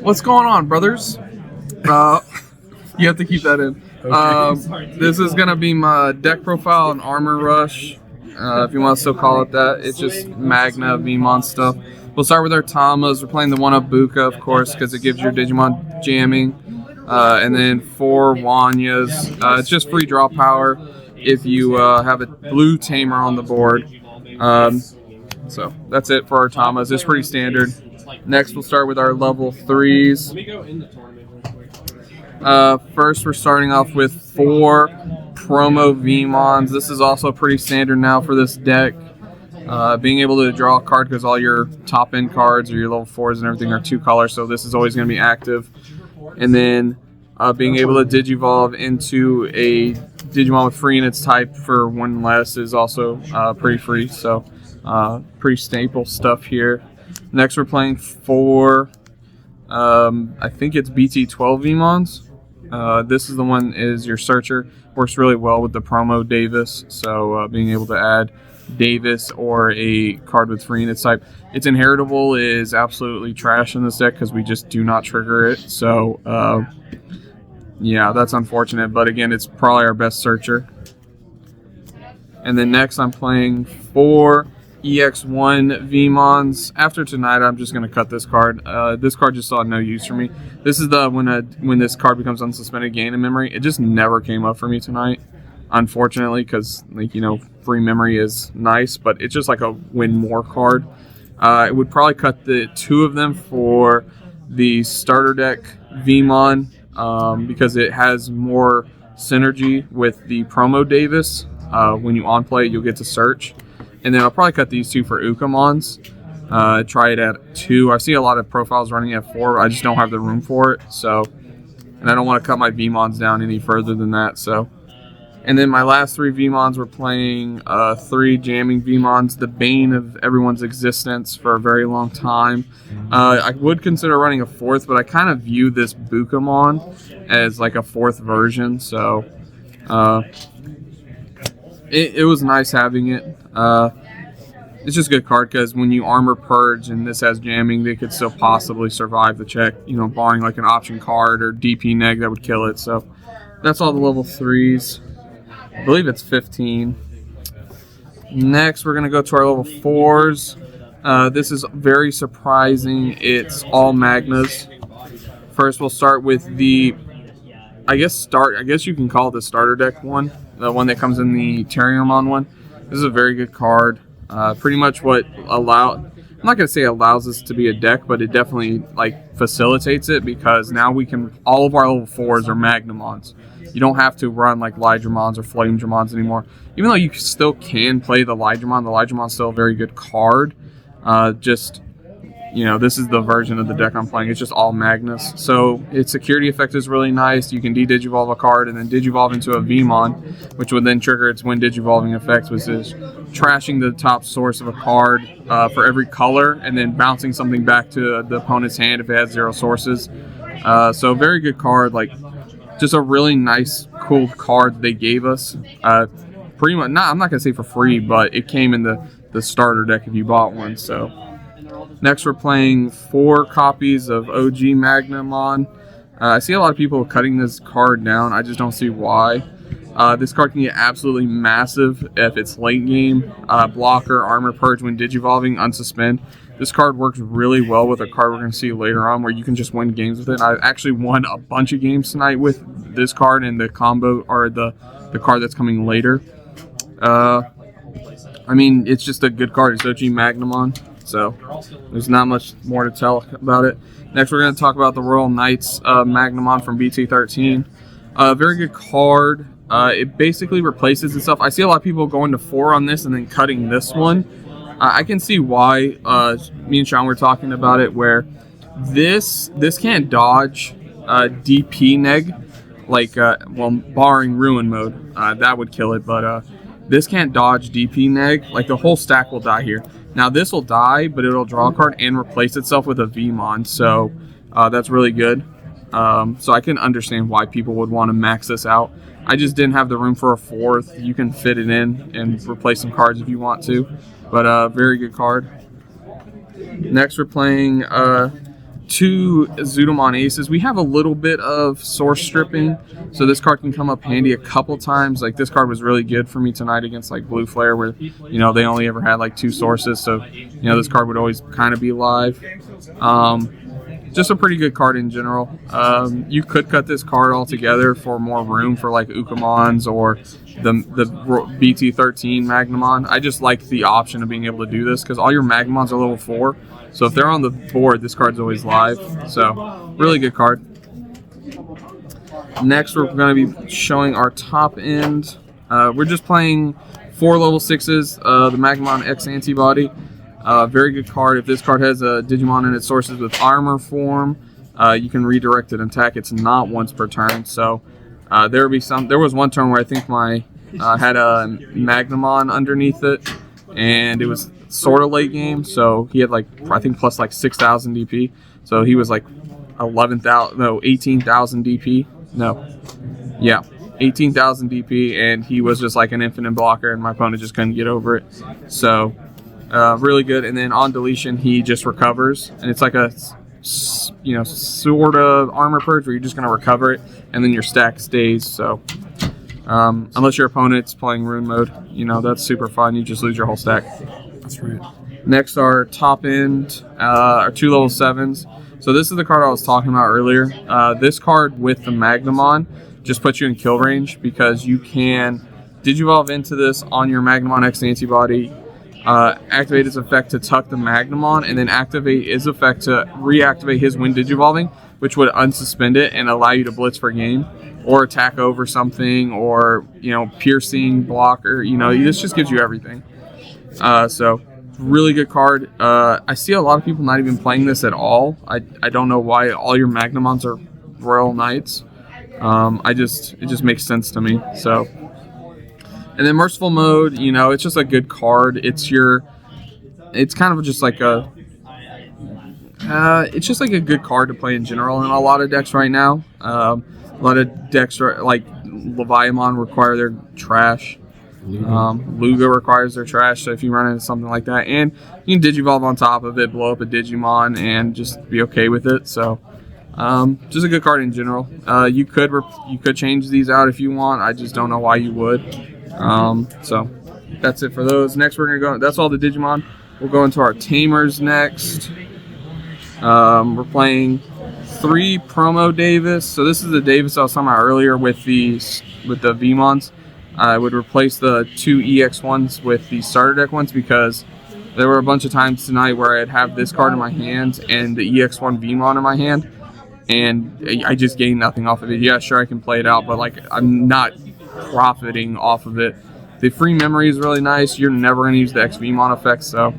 What's going on, brothers? You have to keep that in. This is gonna be my deck profile and armor rush, if you want to still call it that. It's just Magnamon stuff. We'll start with our Tamas. We're playing the 1-up Buka, of course, because it gives your Digimon jamming. And then 4 Wanyas. It's just free draw power if you have a blue Tamer on the board. So that's it for our Tamas. It's pretty standard. Next, we'll start with our level 3s. First, we're starting off with 4 promo Vmons. This is also pretty standard now for this deck. Being able to draw a card because all your top-end cards or your level 4s and everything are 2 colors, so this is always going to be active. And then being able to Digivolve into a Digimon with free in its type for 1 less is also pretty free, so pretty staple stuff here. Next, we're playing 4, I think it's BT12 Vmons. This is the one is your searcher. Works really well with the promo Davis, so being able to add Davis or a card with free in its type. Its inheritable is absolutely trash in this deck because we just do not trigger it, so yeah, that's unfortunate, but again, it's probably our best searcher. And then next, I'm playing 4 EX1 Vmons. After tonight, I'm just going to cut this card. This card just saw no use for me. This is the when this card becomes unsuspended gain in memory. It just never came up for me tonight, unfortunately, because free memory is nice, but it's just like a win more card. I would probably cut the 2 of them for the starter deck Vmon because it has more synergy with the promo Davis. When you on play, you'll get to search. And then I'll probably cut these 2 for Ukamons. Try it at 2. I see a lot of profiles running at 4. I just don't have the room for it. So, and I don't want to cut my Vmons down any further than that. So, and then my last 3 Vmons, we're playing 3 jamming Vmons, the bane of everyone's existence for a very long time. I would consider running a 4th, but I kind of view this Bukamon as like a 4th version. So, it was nice having it. It's just a good card because when you armor purge and this has jamming, they could still possibly survive the check, barring like an option card or DP neg that would kill it. So that's all the level 3s. I believe it's 15. Next, we're going to go to our level 4s. This is very surprising. It's all Magnas. First, we'll start with the, I guess you can call it the starter deck one. The one that comes in the Terriermon one. This is a very good card. Pretty much what I'm not going to say allows us to be a deck, but it definitely facilitates it because now all of our level 4s are Magnamons. You don't have to run like Lydramons or Flamedramons anymore. Even though you still can play the Lydramon's still a very good card. This is the version of the deck I'm playing. It's just all Magnus. So its security effect is really nice. You can de-Digivolve a card and then Digivolve into a Vmon, which would then trigger its when Digivolving effect, which is trashing the top source of a card for every color and then bouncing something back to the opponent's hand if it has 0 sources. So very good card. Just a really nice, cool card they gave us. Pretty much, I'm not going to say for free, but it came in the starter deck if you bought one. So next, we're playing 4 copies of OG Magnamon. I see a lot of people cutting this card down. I just don't see why. This card can get absolutely massive if it's late game. Blocker, armor purge when Digivolving, unsuspend. This card works really well with a card we're going to see later on where you can just win games with it. I actually won a bunch of games tonight with this card and the combo, or the card that's coming later. It's just a good card. It's OG Magnamon. So there's not much more to tell about it. Next, we're going to talk about the Royal Knights Magnamon from BT13. Very good card. It basically replaces itself. I see a lot of people going to 4 on this and then cutting this one. I can see why. Me and Sean were talking about it, where this can't dodge DP neg, barring ruin mode. That would kill it, but this can't dodge DP neg. The whole stack will die here. Now this will die, but it'll draw a card and replace itself with a Vmon, so that's really good. So I can understand why people would want to max this out. I just didn't have the room for a 4th. You can fit it in and replace some cards if you want to, but very good card. Next, we're playing 2 Zudomon Aces. We have a little bit of source stripping, so this card can come up handy a couple times. Like, this card was really good for me tonight against like Blue Flare, where they only ever had like 2 sources, so this card would always kind of be live. Just a pretty good card in general. You could cut this card altogether for more room for like Ukamons or the BT15 Magnamon. I just like the option of being able to do this because all your Magnamons are level 4. So if they're on the board, this card's always live. So really good card. Next, we're going to be showing our top end. We're just playing 4 level 6s. The Magnamon X Antibody. Very good card. If this card has a Digimon in its sources with armor form, you can redirect it and attack. It's not once per turn. So there was one turn where I think my had a Magnamon underneath it, and it was sort of late game. So he had like I think plus like 6,000 DP. So he was like 18,000 DP. No, yeah. 18,000 DP, and he was just like an infinite blocker, and my opponent just couldn't get over it. So really good. And then on deletion, he just recovers, and it's like a sort of armor purge where you're just going to recover it, and then your stack stays. So unless your opponent's playing rune mode, that's super fun. You just lose your whole stack. That's right. Next, our top end are 2 level 7s. So this is the card I was talking about earlier. This card with the Magnamon just puts you in kill range because you can Digivolve into this on your Magnamon X Antibody, activate its effect to tuck the Magnamon, and then activate his effect to reactivate his when Digivolving, which would unsuspend it and allow you to blitz for game or attack over something or piercing blocker. This just gives you everything. So really good card. I see a lot of people not even playing this at all. I don't know why all your Magnamons are Royal Knights. It just makes sense to me. So, and then Merciful Mode, it's just a good card. It's kind of just like it's just like a good card to play in general in a lot of decks right now. A lot of decks like Leviathan require their trash. Luga requires their trash, so if you run into something like that, and you can Digivolve on top of it, blow up a Digimon, and just be okay with it. So, just a good card in general. You could change these out if you want. I just don't know why you would. So that's it for those. Next, we're gonna go. That's all the Digimon. We'll go into our Tamers next. We're playing 3 Promo Davis. So this is the Davis I was talking about earlier with the Vmons. I would replace the 2 EX1s with the starter deck ones because there were a bunch of times tonight where I'd have this card in my hand and the EX1 Vmon in my hand, and I just gained nothing off of it. Yeah, sure, I can play it out, but like I'm not profiting off of it. The free memory is really nice. You're never going to use the X Vmon effect, so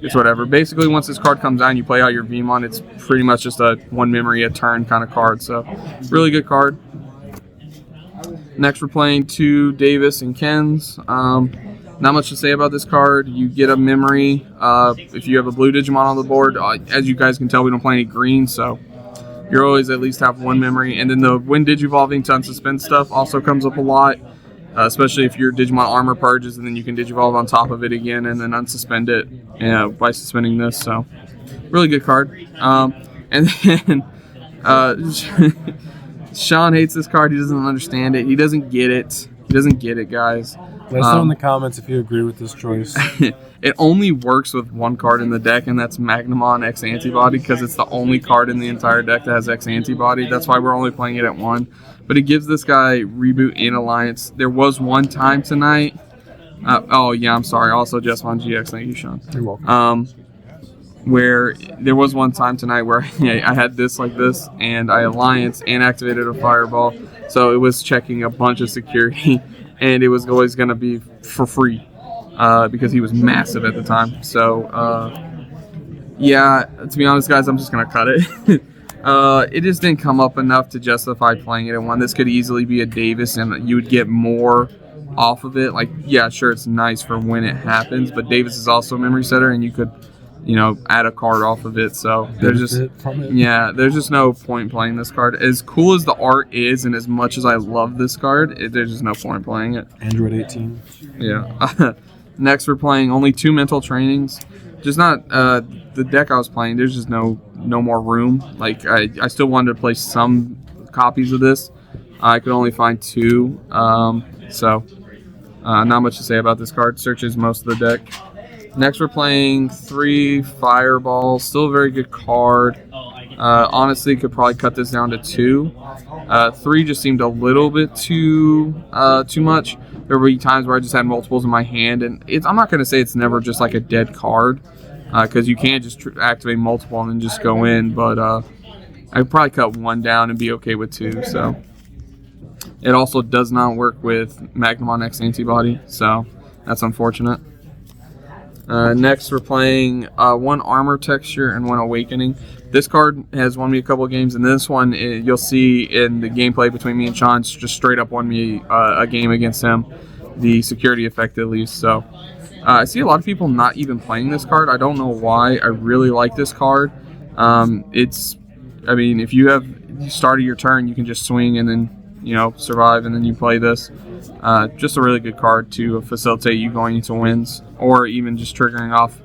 it's whatever. Basically, once this card comes out and you play out your Vmon, it's pretty much just a 1 memory a turn kind of card, so really good card. Next, we're playing 2 Davis and Kens. Not much to say about this card. You get a memory if you have a blue Digimon on the board. As you guys can tell, we don't play any green, so you always at least have 1 memory. And then the when Digivolving to unsuspend stuff also comes up a lot, especially if your Digimon armor purges, and then you can Digivolve on top of it again and then unsuspend it by suspending this. So, really good card. And then Sean hates this card. He doesn't understand it. He doesn't get it. He doesn't get it, guys. Let us know in the comments if you agree with this choice. It only works with 1 card in the deck, and that's Magnamon X Antibody, because it's the only card in the entire deck that has X Antibody. That's why we're only playing it at 1. But it gives this guy Reboot in Alliance. There was one time tonight. Oh, yeah, I'm sorry. Also, Jesmon GX. Thank you, Sean. You're welcome. Where there was one time tonight where I had this like this, and I Alliance and activated a Fireball. So it was checking a bunch of security, and it was always going to be for free because he was massive at the time. So, yeah, to be honest, guys, I'm just going to cut it. It just didn't come up enough to justify playing it at 1. This could easily be a Davis, and you would get more off of it. Like, yeah, sure, it's nice for when it happens, but Davis is also a memory setter, and you could add a card off of it. So there's just no point playing this card. As cool as the art is, and as much as I love this card, there's just no point playing it. Android 18. Yeah. Next, we're playing only 2 mental trainings. just not the deck I was playing. There's just no more room. Like I still wanted to play some copies of this. I could only find 2, so not much to say about this card. Searches most of the deck. Next, we're playing 3 Fireball. Still a very good card. Honestly, could probably cut this down to 2. 3 just seemed a little bit too much. There would be times where I just had multiples in my hand, and I'm not going to say it's never just like a dead card, because you can't just activate multiple and then just go in, but I could probably cut 1 down and be okay with 2, so. It also does not work with Magnamon X Antibody, so that's unfortunate. Next, we're playing 1 Armor Texture and 1 Awakening. This card has won me a couple of games, and this one you'll see in the gameplay between me and Sean just straight up won me a game against him, the security effect at least. So I see a lot of people not even playing this card. I don't know why. I really like this card. I mean, if you started your turn, you can just swing and then survive, and then you play this. Just a really good card to facilitate you going into wins, or even just triggering off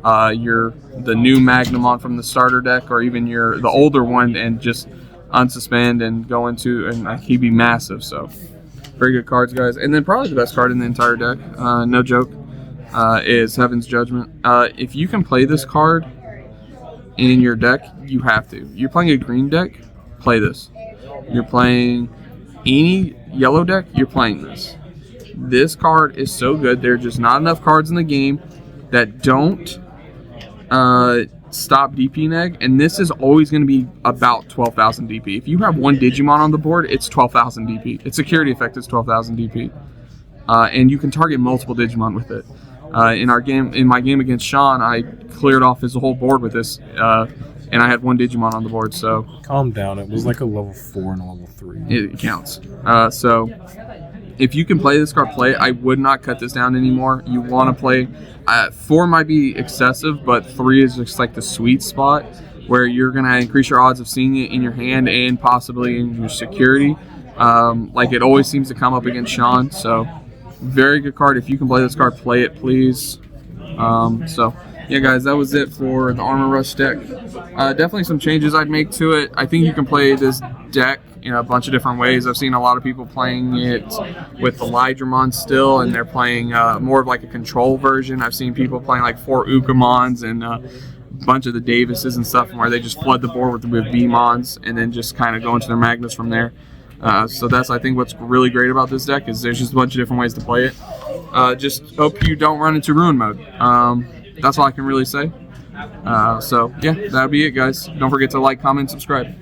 the new Magnamon from the starter deck, or even the older one, and just unsuspend and go into, and he'd be massive. So very good cards, guys. And then probably the best card in the entire deck, no joke, is Heaven's Judgment. If you can play this card in your deck, you have to. You're playing a green deck, play this. You're playing any yellow deck, you're playing this. This card is so good. There are just not enough cards in the game that don't stop DP neg, and this is always going to be about 12,000 DP. If you have 1 Digimon on the board, it's 12,000 DP. Its security effect is 12,000 DP, and you can target multiple Digimon with it. In my game against Sean, I cleared off his whole board with this, and I had 1 Digimon on the board. So calm down. It was like a level 4 and a level 3. It counts. So if you can play this card, play it. I would not cut this down anymore. You want to play 4 might be excessive, but 3 is just like the sweet spot where you're gonna increase your odds of seeing it in your hand and possibly in your security. Like it always seems to come up against Sean. So very good card. If you can play this card, play it, please. So yeah, guys, that was it for the Armor Rush deck. Definitely some changes I'd make to it. I think you can play this deck in a bunch of different ways. I've seen a lot of people playing it with the Lydramon still, and they're playing more of like a control version. I've seen people playing like 4 Ukamons and a bunch of the Davises and stuff, where they just flood the board with Beemons and then just kind of go into their Magnus from there. So that's, I think, what's really great about this deck, is there's just a bunch of different ways to play it. Just hope you don't run into Ruin mode. That's all I can really say. So yeah, that'll be it, guys. Don't forget to like, comment, subscribe.